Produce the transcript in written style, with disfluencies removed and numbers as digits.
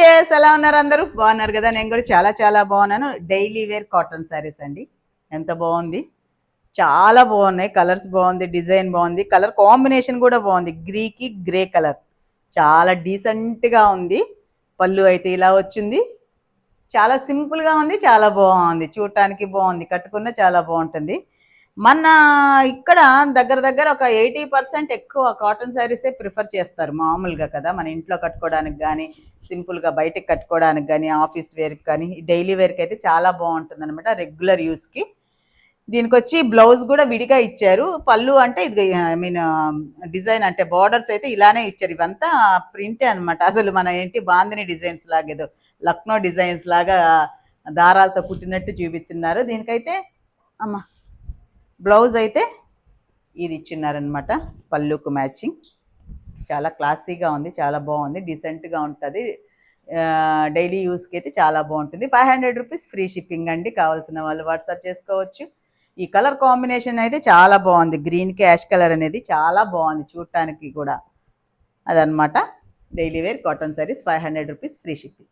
yes ఎలా ఉన్నారు అందరూ బాగున్నారు కదా నేను కూడా చాలా చాలా బాగున్నాను డైలీ వేర్ కాటన్ శారీస్ అండి ఎంత బాగుంది చాలా బాగున్నాయి కలర్స్ బాగుంది డిజైన్ బాగుంది కలర్ కాంబినేషన్ కూడా బాగుంది గ్రీకి గ్రే కలర్ చాలా డీసెంట్ గా ఉంది పళ్ళు అయితే ఇలా వచ్చింది చాలా సింపుల్ గా ఉంది చాలా బాగుంది చూడటానికి బాగుంది కట్టుకున్న చాలా బాగుంటుంది మన ఇక్కడ దగ్గర దగ్గర ఒక 80% ఎక్కువ కాటన్ శారీసే ప్రిఫర్ చేస్తారు మామూలుగా కదా మన ఇంట్లో కట్టుకోవడానికి కానీ సింపుల్గా బయటకు కట్టుకోవడానికి కానీ ఆఫీస్ వేర్కి కానీ డైలీ వేర్కి అయితే చాలా బాగుంటుంది అనమాట రెగ్యులర్ యూస్కి దీనికి వచ్చి బ్లౌజ్ కూడా విడిగా ఇచ్చారు పళ్ళు అంటే ఇది ఐ మీన్ డిజైన్ అంటే బార్డర్స్ అయితే ఇలానే ఇచ్చారు ఇవంతా ప్రింటే అనమాట అసలు మన ఏంటి బాందిని డిజైన్స్ లాగా ఏదో లక్నో డిజైన్స్ లాగా దారాలతో కుట్టినట్టు చూపించున్నారు దీనికైతే అమ్మ బ్లౌజ్ అయితే ఇది ఇచ్చినారనమాట పళ్ళుకు మ్యాచింగ్ చాలా క్లాసీగా ఉంది చాలా బాగుంది డీసెంట్గా ఉంటుంది డైలీ యూస్కి అయితే చాలా బాగుంటుంది 500 రూపీస్ ఫ్రీ షిప్పింగ్ అండి కావాల్సిన వాళ్ళు వాట్సాప్ చేసుకోవచ్చు ఈ కలర్ కాంబినేషన్ అయితే చాలా బాగుంది గ్రీన్కి యాష్ కలర్ అనేది చాలా బాగుంది చూడటానికి కూడా అదనమాట daily wear cotton sarees 500 rupees free shipping